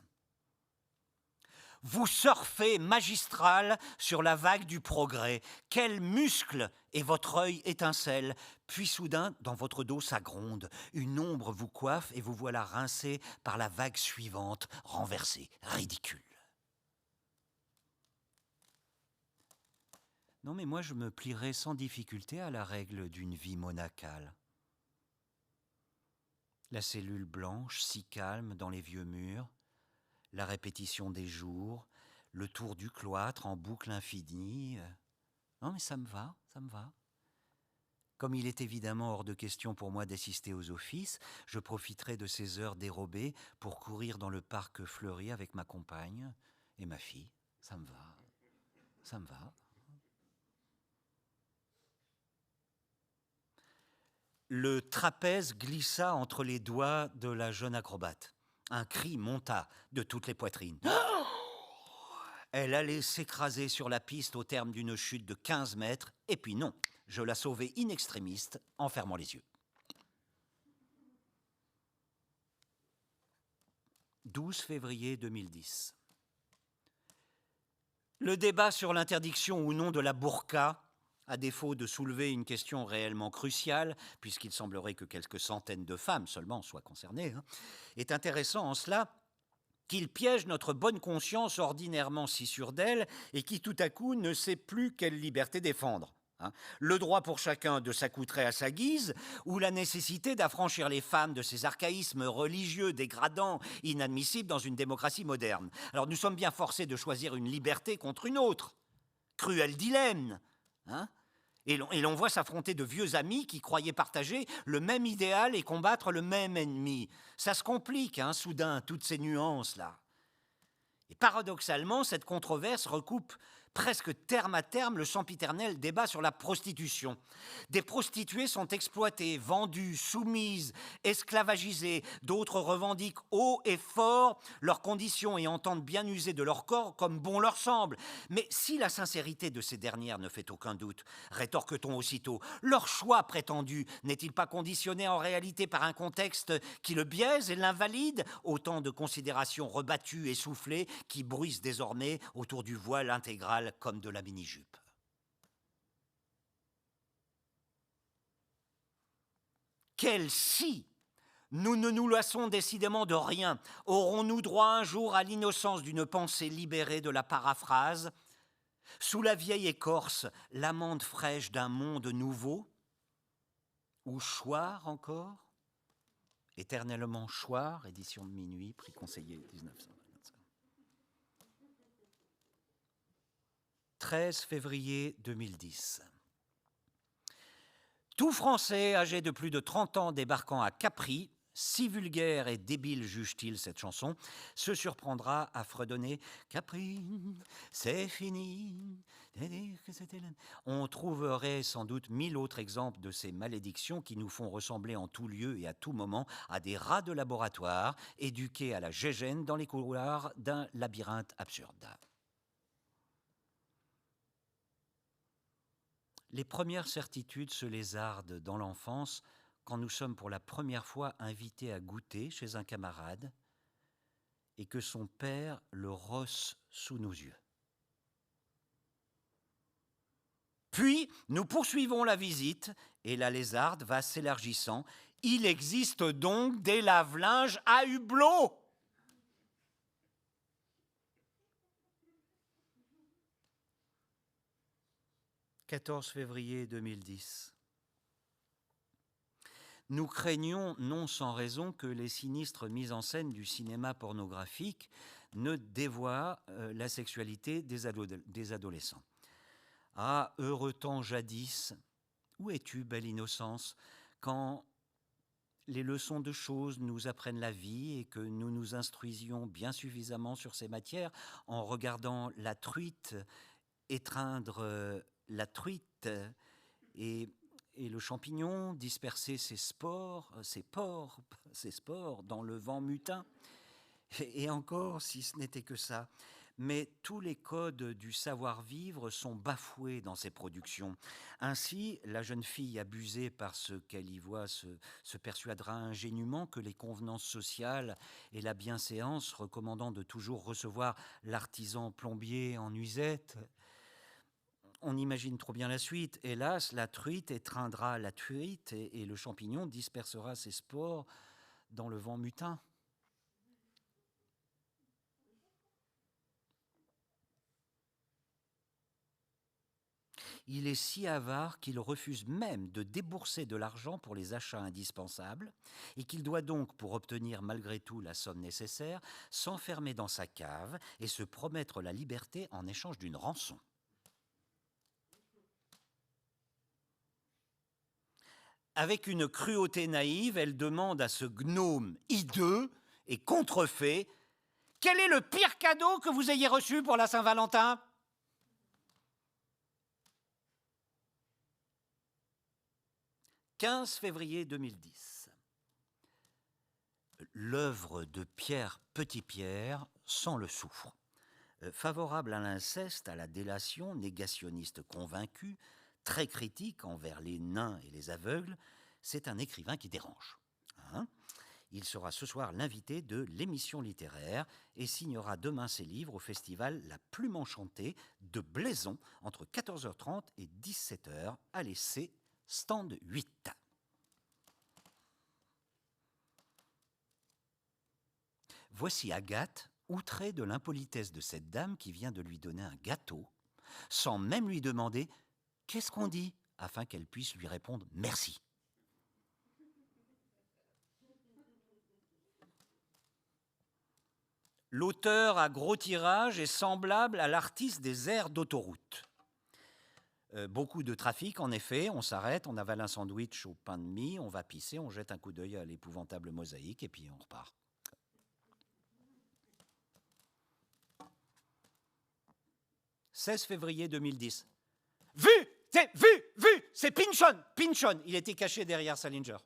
Vous surfez magistral sur la vague du progrès. Quel muscle et votre œil étincelle. Puis soudain, dans votre dos, ça gronde. Une ombre vous coiffe et vous voilà rincé par la vague suivante, renversé, ridicule. Non mais moi je me plierais sans difficulté à la règle d'une vie monacale. La cellule blanche, si calme dans les vieux murs, la répétition des jours, le tour du cloître en boucle infinie. Non mais ça me va, ça me va. Comme il est évidemment hors de question pour moi d'assister aux offices, je profiterai de ces heures dérobées pour courir dans le parc fleuri avec ma compagne et ma fille. Ça me va, ça me va. Le trapèze glissa entre les doigts de la jeune acrobate. Un cri monta de toutes les poitrines. Elle allait s'écraser sur la piste au terme d'une chute de 15 mètres, et puis non, je la sauvai in extremis en fermant les yeux. 12 février 2010. Le débat sur l'interdiction ou non de la burqa, à défaut de soulever une question réellement cruciale, puisqu'il semblerait que quelques centaines de femmes seulement soient concernées, est intéressant en cela qu'il piège notre bonne conscience ordinairement si sûre d'elle et qui tout à coup ne sait plus quelle liberté défendre. Le droit pour chacun de s'accoutrer à sa guise ou la nécessité d'affranchir les femmes de ces archaïsmes religieux dégradants, inadmissibles dans une démocratie moderne. Alors nous sommes bien forcés de choisir une liberté contre une autre. Cruel dilemme, Et l'on voit s'affronter de vieux amis qui croyaient partager le même idéal et combattre le même ennemi. Ça se complique, soudain, toutes ces nuances-là. Et paradoxalement, cette controverse recoupe presque terme à terme le sempiternel débat sur la prostitution. Des prostituées sont exploitées, vendues, soumises, esclavagisées. D'autres revendiquent haut et fort leurs conditions et entendent bien user de leur corps comme bon leur semble. Mais si la sincérité de ces dernières ne fait aucun doute, rétorque-t-on aussitôt, leur choix prétendu n'est-il pas conditionné en réalité par un contexte qui le biaise et l'invalide? Autant de considérations rebattues et soufflées qui bruissent désormais autour du voile intégral comme de la mini-jupe. Quel si! Nous ne nous lassons décidément de rien. Aurons-nous droit un jour à l'innocence d'une pensée libérée de la paraphrase? Sous la vieille écorce, l'amande fraîche d'un monde nouveau? Ou choir encore? Éternellement choir, édition de minuit, prix conseiller 1925. 13 février 2010. Tout Français âgé de plus de 30 ans débarquant à Capri, si vulgaire et débile juge-t-il cette chanson, se surprendra à fredonner « Capri, c'est fini ». On trouverait sans doute 1000 autres exemples de ces malédictions qui nous font ressembler en tout lieu et à tout moment à des rats de laboratoire éduqués à la gégène dans les couloirs d'un labyrinthe absurde. Les premières certitudes se lézardent dans l'enfance quand nous sommes pour la première fois invités à goûter chez un camarade et que son père le rosse sous nos yeux. Puis, nous poursuivons la visite et la lézarde va s'élargissant. Il existe donc des lave-linges à hublot. « 14 février 2010. Nous craignons, non sans raison, que les sinistres mises en scène du cinéma pornographique ne dévoient la sexualité des adolescents. Ah, heureux temps jadis, où es-tu, belle innocence, quand les leçons de choses nous apprennent la vie et que nous nous instruisions bien suffisamment sur ces matières en regardant la truite étreindre la truite et Et le champignon dispersait ses spores dans le vent mutin. Et encore, si ce n'était que ça. Mais tous les codes du savoir-vivre sont bafoués dans ces productions. Ainsi, la jeune fille abusée par ce qu'elle y voit se persuadera ingénument que les convenances sociales et la bienséance recommandant de toujours recevoir l'artisan plombier en nuisette. On imagine trop bien la suite. Hélas, la truite étreindra la truite et le champignon dispersera ses spores dans le vent mutin. Il est si avare qu'il refuse même de débourser de l'argent pour les achats indispensables et qu'il doit donc, pour obtenir malgré tout la somme nécessaire, s'enfermer dans sa cave et se promettre la liberté en échange d'une rançon. Avec une cruauté naïve, elle demande à ce gnome hideux et contrefait « Quel est le pire cadeau que vous ayez reçu pour la Saint-Valentin ?» 15 février 2010. L'œuvre de Pierre Petitpierre sans le soufre. Favorable à l'inceste, à la délation, négationniste convaincu, très critique envers les nains et les aveugles, c'est un écrivain qui dérange. Il sera ce soir l'invité de l'émission littéraire et signera demain ses livres au festival La Plume Enchantée de Blaison entre 14h30 et 17h à l'essai stand 8. Voici Agathe, outrée de l'impolitesse de cette dame qui vient de lui donner un gâteau, sans même lui demander « Qu'est-ce qu'on dit ?» afin qu'elle puisse lui répondre « Merci ». L'auteur à gros tirage est semblable à l'artiste des aires d'autoroute. Beaucoup de trafic, en effet, on s'arrête, on avale un sandwich au pain de mie, on va pisser, on jette un coup d'œil à l'épouvantable mosaïque et puis on repart. « 16 février 2010. Vu, c'est Pynchon, il était caché derrière Salinger.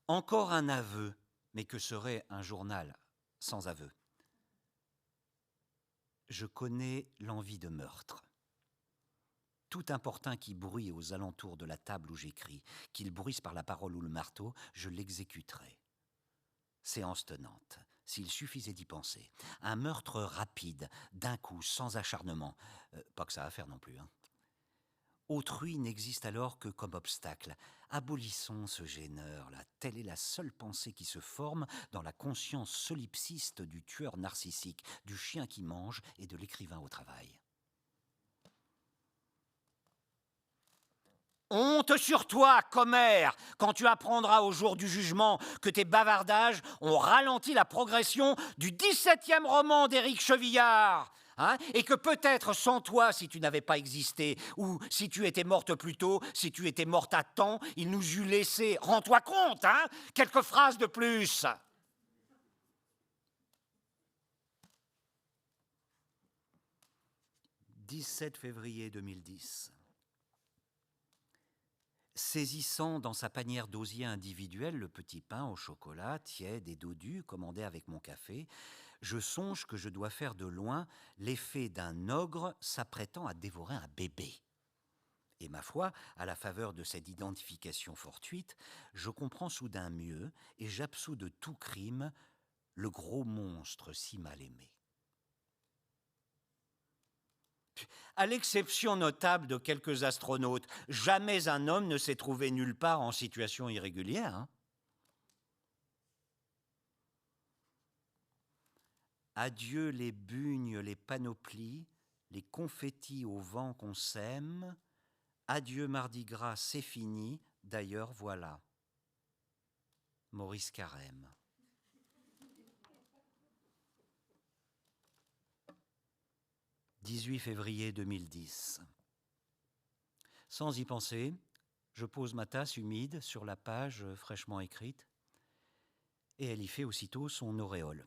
Encore un aveu, mais que serait un journal sans aveu? Je connais l'envie de meurtre. Tout importun qui bruit aux alentours de la table où j'écris, qu'il bruisse par la parole ou le marteau, je l'exécuterai. Séance tenante, s'il suffisait d'y penser. Un meurtre rapide, d'un coup, sans acharnement. Pas que ça à faire non plus. Autrui n'existe alors que comme obstacle. Abolissons ce gêneur-là. Telle est la seule pensée qui se forme dans la conscience solipsiste du tueur narcissique, du chien qui mange et de l'écrivain au travail. Honte sur toi, commère, quand tu apprendras au jour du jugement que tes bavardages ont ralenti la progression du 17e roman d'Éric Chevillard. Et que peut-être sans toi, si tu n'avais pas existé, ou si tu étais morte plus tôt, si tu étais morte à temps, il nous eût laissé, rends-toi compte, quelques phrases de plus. « 17 février 2010. Saisissant dans sa panière d'osier individuelle le petit pain au chocolat, tiède et dodu, commandé avec mon café, je songe que je dois faire de loin l'effet d'un ogre s'apprêtant à dévorer un bébé. Et ma foi, à la faveur de cette identification fortuite, je comprends soudain mieux et j'absous de tout crime le gros monstre si mal aimé. À l'exception notable de quelques astronautes, jamais un homme ne s'est trouvé nulle part en situation irrégulière. Adieu les bugnes, les panoplies, les confettis au vent qu'on sème. Adieu Mardi Gras, c'est fini, d'ailleurs voilà. Maurice Carême. « 18 février 2010. Sans y penser, je pose ma tasse humide sur la page fraîchement écrite et elle y fait aussitôt son auréole.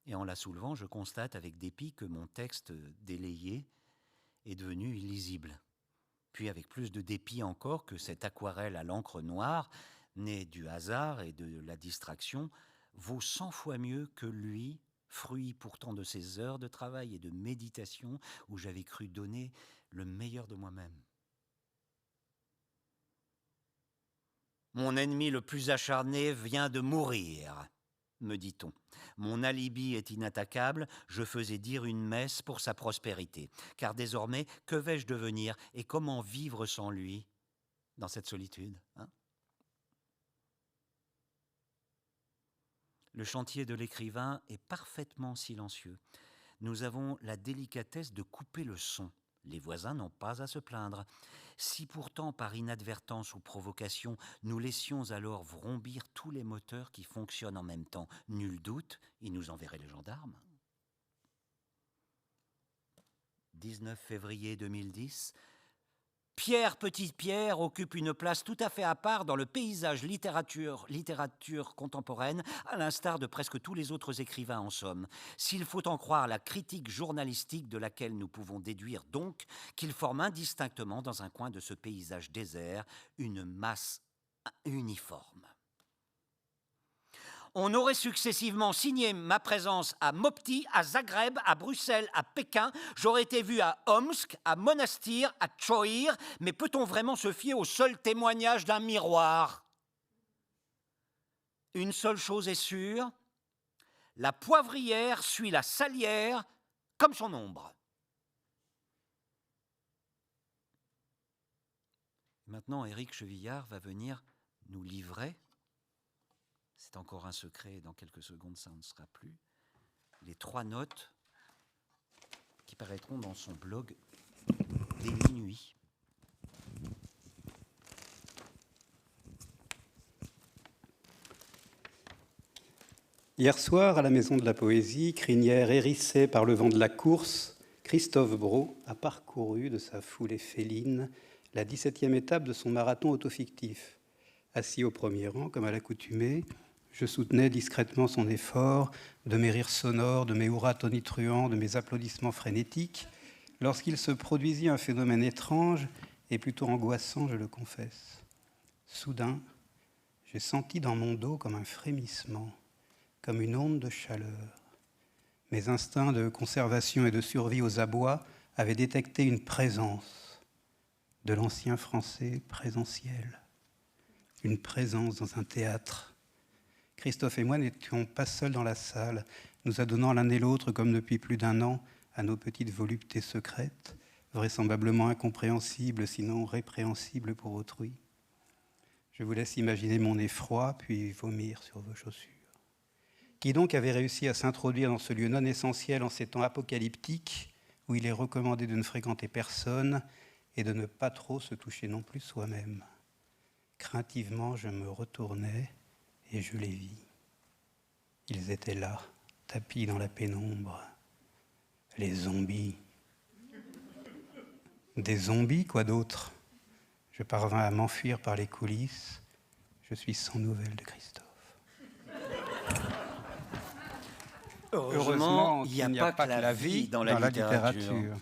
Et en la soulevant, je constate avec dépit que mon texte délayé est devenu illisible. Puis avec plus de dépit encore que cette aquarelle à l'encre noire, née du hasard et de la distraction, vaut 100 fois mieux que lui, fruit pourtant de ces heures de travail et de méditation où j'avais cru donner le meilleur de moi-même. Mon ennemi le plus acharné vient de mourir, me dit-on. Mon alibi est inattaquable, je faisais dire une messe pour sa prospérité. Car désormais, que vais-je devenir et comment vivre sans lui dans cette solitude, hein? Le chantier de l'écrivain est parfaitement silencieux. Nous avons la délicatesse de couper le son. Les voisins n'ont pas à se plaindre. Si pourtant, par inadvertance ou provocation, nous laissions alors vrombir tous les moteurs qui fonctionnent en même temps, nul doute, ils nous enverraient les gendarmes. 19 février 2010. Pierre Petitpierre occupe une place tout à fait à part dans le paysage littérature contemporaine, à l'instar de presque tous les autres écrivains en somme. S'il faut en croire la critique journalistique de laquelle nous pouvons déduire donc qu'il forme indistinctement dans un coin de ce paysage désert une masse uniforme. On aurait successivement signé ma présence à Mopti, à Zagreb, à Bruxelles, à Pékin. J'aurais été vu à Omsk, à Monastir, à Tchoïr. Mais peut-on vraiment se fier au seul témoignage d'un miroir? Une seule chose est sûre, la poivrière suit la salière comme son ombre. Maintenant, Éric Chevillard va venir nous livrer, c'est encore un secret, dans quelques secondes ça ne sera plus, les 3 notes qui paraîtront dans son blog dès minuit. Hier soir, à la Maison de la Poésie, crinière hérissée par le vent de la course, Christophe Brault a parcouru de sa foulée féline la 17e étape de son marathon autofictif. Assis au premier rang, comme à l'accoutumée, je soutenais discrètement son effort, de mes rires sonores, de mes hurrahs tonitruants, de mes applaudissements frénétiques, lorsqu'il se produisit un phénomène étrange et plutôt angoissant, je le confesse. Soudain, j'ai senti dans mon dos comme un frémissement, comme une onde de chaleur. Mes instincts de conservation et de survie aux abois avaient détecté une présence de l'ancien français présentiel, une présence dans un théâtre. Christophe et moi n'étions pas seuls dans la salle, nous adonnant l'un et l'autre, comme depuis plus d'1 an, à nos petites voluptés secrètes, vraisemblablement incompréhensibles, sinon répréhensibles pour autrui. Je vous laisse imaginer mon effroi, puis vomir sur vos chaussures. Qui donc avait réussi à s'introduire dans ce lieu non essentiel en ces temps apocalyptiques, où il est recommandé de ne fréquenter personne et de ne pas trop se toucher non plus soi-même. Craintivement, je me retournai et je les vis. Ils étaient là, tapis dans la pénombre. Les zombies. Des zombies, quoi d'autre? Je parvins à m'enfuir par les coulisses. Je suis sans nouvelles de Christophe. Heureusement, il n'y a pas que la vie dans la littérature.